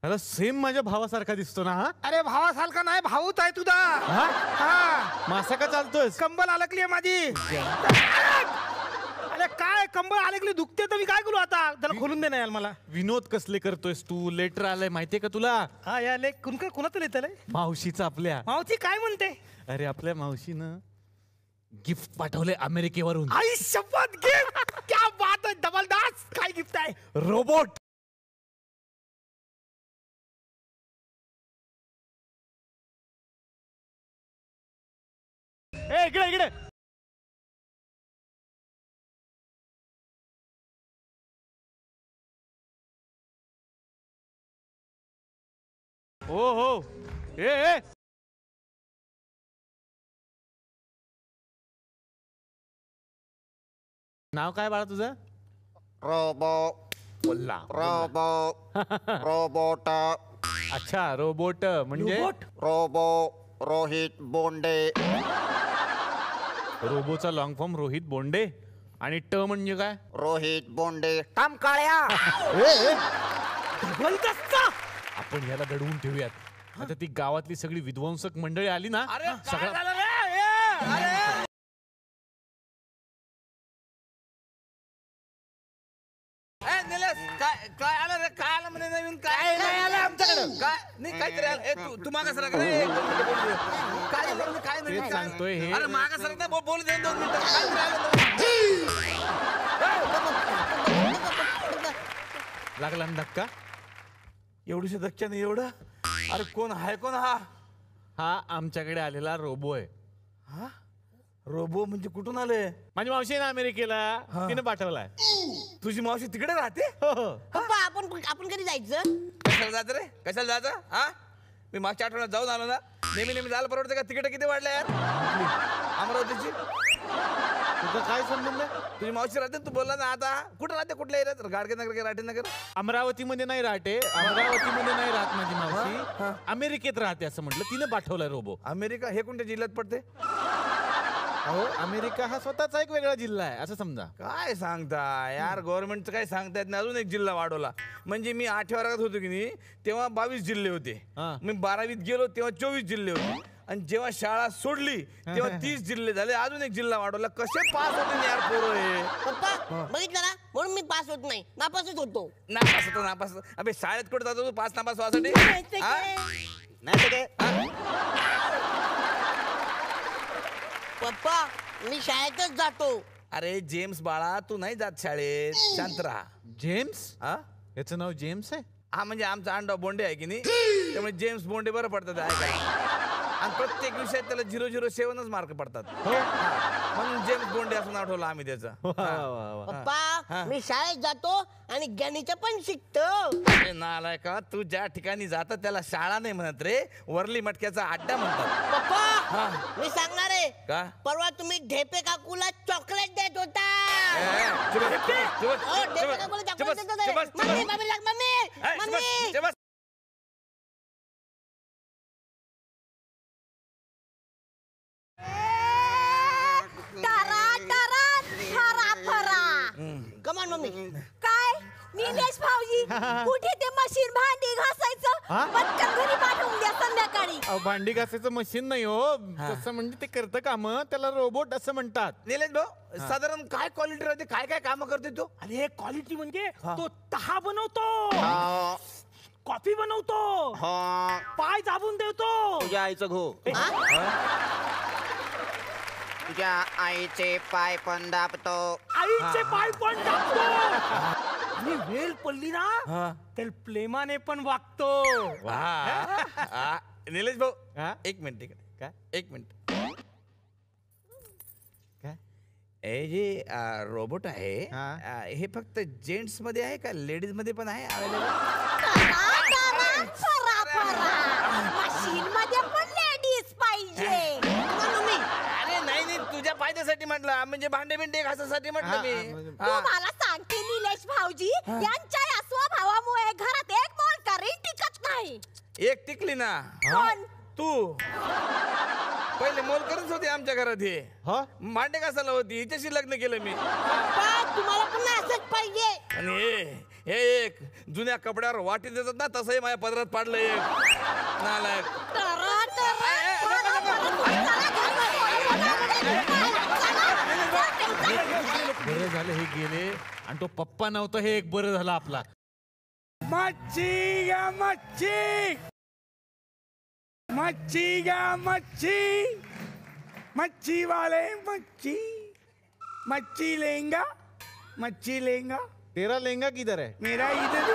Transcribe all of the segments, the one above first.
अरे सेम माझ्या भावासारखा दिसतो ना हा? अरे भावासारखा नाही, भाऊच आहे तुझा. हा मासा का चालतोय? कंबल अडकली माझी. अरे काय कंबल अडकली, दुखते तर मी काय करू आता? त्याला खोलून दे ना यार मला. विनोद कसले करतोयस तू? लेटर आलंय माहितीये का तुला? हा या लेख कुणाचं लेटर आहे? मावशीचं आपल्या. मावशी काय म्हणते? अरे आपल्या मावशीनं गिफ्ट पाठवले अमेरिकेवरून. आई शपथ, गिफ्ट! क्या बात आहे, जबरदस्त. काय गिफ्ट आहे? रोबोट. ए इकडे इकडे. हो हो. ए नाव काय बाळा तुझं? रोबो बोलला. रोबो रोबोट अच्छा रोबोट म्हणजे रोबो रोहित बोंडे. रोबोचा लॉंग फॉर्म रोहित बोंडे आणि ट म्हणजे काय? रोहित बोंडे काम काळ्या. आपण याला दडवून ठेवूयात. आता ती गावातली सगळी विध्वंसक मंडळी आली ना, सगळं काय आलं रे? काय आलं म्हणे नवीन? काय नाही आलं आमच्याकडे. काय नाही, काहीतरी आलं. तू मागा सर काय तेच सांगतोय हे. अरे मागा सर ना, बोलू दे 2 मिनिटं. लागला ना धक्का? एवढीशा धक्क्या नाही एवढं. अरे कोण आहे? कोण हा? हा आमच्याकडे आलेला रोबो आहे. हा रोबो म्हणजे कुठून आले? माझी मावशी आहे ना अमेरिकेला, तिने पाठवलाय. तुझी मावशी तिकडे राहते? पप्पा आपण कधी जायचं? कशाला जायचं रे? कशाला जायचं? हा मी मागच्या आठवड्यात जाऊन आलो ना. नेहमी जायला परवडते का? तिकीट किती वाढले यार अमरावतीची? तुझा काय संबंध आहे? तुझी मावशी राहते, तू बोलला ना. आता कुठं राहते? कुठल्या एरियात? गाडगेनगर का राठीनगर? अमरावतीमध्ये नाही राहते. अमरावतीमध्ये नाही राहत माझी मावशी, अमेरिकेत राहते असं म्हटलं. तिने पाठवलाय रोबो. अमेरिका हे कोणत्या जिल्ह्यात पडते? अहो अमेरिका हा स्वतःचा एक वेगळा जिल्हा आहे असं समजा. काय सांगता यार, गव्हर्नमेंटचं काय सांगतायत ना. अजून एक जिल्हा वाढवला. म्हणजे मी 8व्या वर्गात होतो की नाही तेव्हा 22 जिल्हे होते. मी 12वीत गेलो तेव्हा 24 जिल्हे होते. आणि जेव्हा शाळा सोडली तेव्हा 30 जिल्हे झाले. अजून एक जिल्हा वाढवला. कसे पास होते यार पोरं हे? पप्पा बघितलं ना, म्हणून मी पास होत नाही, नापासच होतो. नापास. अबे शाळेत कुठे जातो तू पास नापास व्हासाठी? नाही ते पप्पा मी शाळेतच जातो. अरे जेम्स बाळा, तू नाही जात शाळेत. शांत राहा. जेम्स? हा याचं नाव जेम्स आहे? हा म्हणजे आमचा अंडा बोंडे आहे की नाही, त्यामुळे जेम्स बोंडे बरं पडतात ऐकायला. आणि प्रत्येक विषयात त्याला 007च मार्क पडतात. म्हणून जेम्स बोंडे असं नाव ठेवलं आम्ही त्याचं. पप्पा मी शाळेत जातो आणि गणित पण शिकतो. अरे नालाय का, तू ज्या ठिकाणी जातात त्याला शाळा नाही म्हणत रे, वरली मटक्याचा अड्डा म्हणतात. पप्पा मी सांगणार आहे का? परवा तुम्ही ढेपे काकूला चॉकलेट देत होता. ढेपे काकूला चॉकलेट देत होता. मम्मी कमान मम्मी. काय निलेश भाऊजी, कुठे ते मशीन भांडी घासायचं? पटकन घरी पाठवून द्या संध्याकाळी. भांडी घासायचं मशीन नाही हो, तसं म्हणजे ते करतं काम, त्याला रोबोट असं म्हणतात. निलेश भाऊ साधारण काय क्वालिटी राहते? काय काय काम करते तो? अरे क्वालिटी म्हणजे तो चहा बनवतो, कॉफी बनवतो, पाय दाबून देतो. तुझ्या आईचं घो. तुझ्या आईचे पाय पण दाबतो. आईचे पाय पण दाबतो. आणि वेल पडली ना तर प्रेमाने पण वागतो. निलेश भाऊ एक मिनिट इकडे. काय? एक मिनिट. हे जे रोबोट आहे हे फक्त जेंट्स मध्ये आहे का लेडीज मध्ये पण आहे अवेलेबल? मशीन मध्ये पण लेडीज पाहिजे. अरे नाही तुझ्या फायद्यासाठी म्हटलं, म्हणजे भांडे बिंडे घासासाठी म्हटलं मी. तुम्हाला सांगते निलेश भाऊजी, यांच्या या स्वभावामुळे घरात एक मोलकरी टिकत नाही. एक टिकली ना. कोण? तू. पहिले मोलकरच होते आमच्या घरात. हे भांडे घासायला होती, हिच्याशी लग्न केलं मी. तुम्हाला पण असंच पाहिजे. आणि हे एक जुन्या कपड्यावर वाटी देतात ना तसंही माझ्या पदरात पाडलं एक नालायक. बरं झालं हे गेले आणि तो पप्पा नव्हता हे एक बरं झालं आपला. मच्छी घ्या मच्छी, मच्छी घ्या मच्छी, मच्छी वाले मच्छी, मच्छी लेंगा, मच्छी लेंगा. तेरा लेंगा किधर है? मेरा इधर.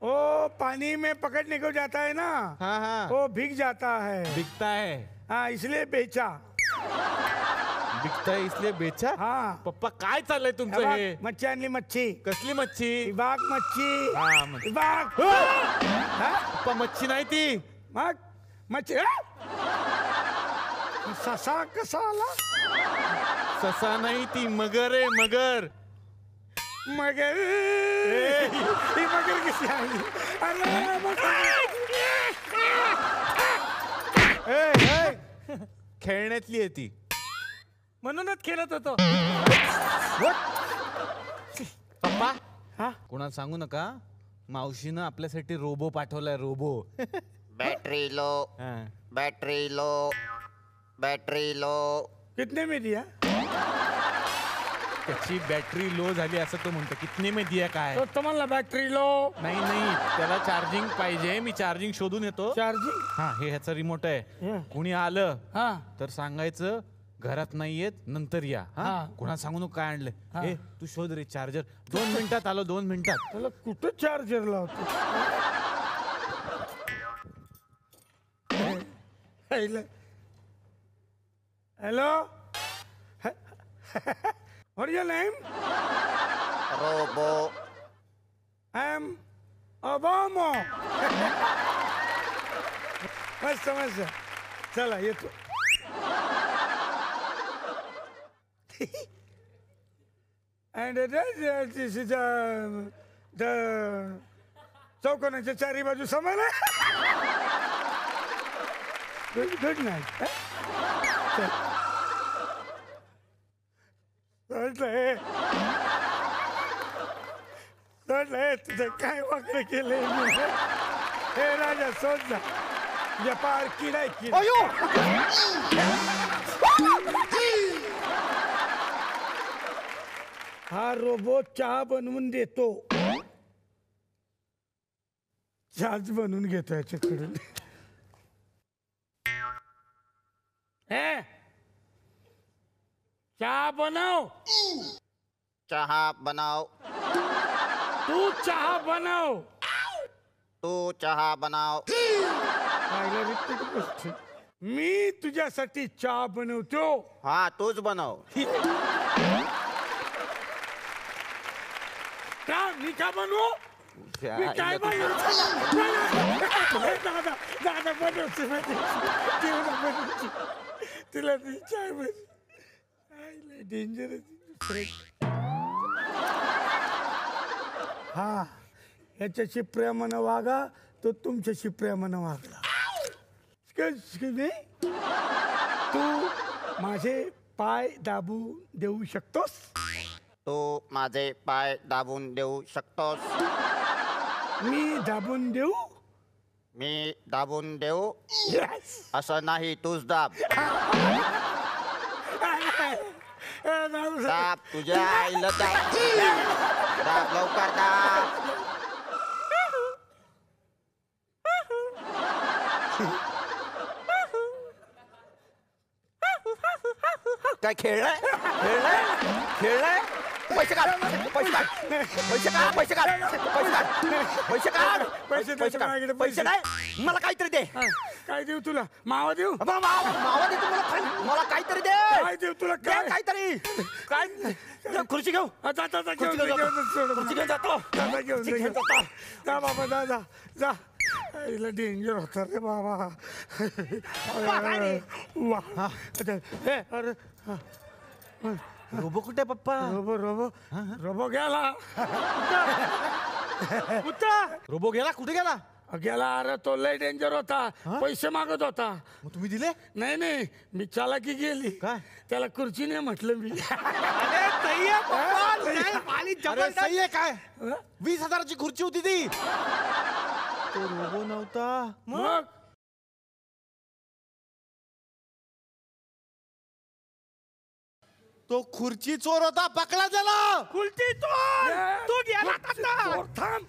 ओ पानी में पकड़ने को जाता है ना, हाँ हाँ वो भीग जाता है. बिकता है. हाँ इसलिए बेचा. बिकता है इसलिए बेचा. हाँ पप्पा काय चाललंय तुमचं हे? मच्छी आणली मच्छी. कसली मच्छी? विभाग मच्छी. हा, मच्छी. विभाग. पप्पा मच्छी नाही ती. मग मच्छी. ससा कसा आला? ससा नाही ती मगर आहे मगर. मगर. ही मगर कशी आली? अरे खेळण्यातली आहे ती. म्हणूनच खेळत होतो. पप्पा हा कोणाला सांगू नका, मावशीनं आपल्यासाठी रोबो पाठवलाय. रोबो. बैटरी लो, हा. Battery low, battery low. कितने में दिया? त्याची बॅटरी लो झाली असं तो म्हणतो. कितने में दिया काय? तो तुम्हाला बॅटरी लो. नाही नाही त्याला चार्जिंग पाहिजे. मी चार्जिंग शोधून येतो. चार्जिंग. हा हे ह्याचा रिमोट आहे. हा. कुणी आलं हा तर सांगायचं घरात नाहीयेत नंतर या. हा. हा कोणाला सांगू नको काय आणलंय. हा. हे तू शोध रे चार्जर. 2 मिनिटात आलो 2 मिनिटात. त्याला कुठं चार्जर लावतो? Hello. What is your name? Robot. I am Obama. मस्त मस्त. चला येतो. And this is the चौकोनाच्या चारी बाजू समान आहे. Good night. तुझं काय वाकडं केलंय मी? हे राजा सोड ना. तुझ्या पार किडाय किडा. हा रोबो चहा बनवून देतो. चहाच बनवून घेतो याच्याकडून. हे चहा बनव. चहा बनाव. तू चहा बनव. तू चहा बनाव. मी तुझ्यासाठी चहा बनवतो. हा तूच बनव. का मी का बनवू? मी काय बनवतो? दादा दादा बनवते बनवते. तुला ती चाय बनव. डेंजरस. हा याच्याशी प्रेमानं वागा, तो तुमच्याशी प्रेमानं वागला. तू माझे पाय दाबू देऊ शकतोस? तू माझे पाय दाबून देऊ शकतोस? मी दाबून देऊ? मी दाबून देऊ? Yes. असं नाही, तूच दाब. दाब तुझ्या आईला दाब. दाब लवकर दाब. काय खेळलाय खेळलाय खेळलाय. पैसे काढ पैसे काढ पैसे काढ पैसे काढ पैसे काढ पैसे काढ पैसे काढ पैसे नाही मला काहीतरी दे. काय देऊ तुला? मावा देऊ? मावा दे तुम्हाला. मला काहीतरी दे. काय देऊ तुला? दे काहीतरी. काय खुर्ची घेऊ. खुर्ची घेऊन जातो. जा बाबा जा जा जा. आईला डेंजर होता रे बाबा. वा. अरे रोबो कुठे पप्पा? रोबो रोबो रोबो गेला. रोबो गेला कुठे गेला? गेला अरे तो लय डेंजर होता पैसे मागत होता. मग तुम्ही दिले? नाही मी चालाकी गेली. काय? त्याला खुर्चीने म्हटलं मी. अरे सही आहे पप्पा, आणि अरे जबरदस्त. सही आहे काय? 20,000ची खुर्ची होती ती. तो रोबो नव्हता. मग तो खुर्ची चोर होता, पकडा त्याला. कुलती चोर, तू गेला आता. थांब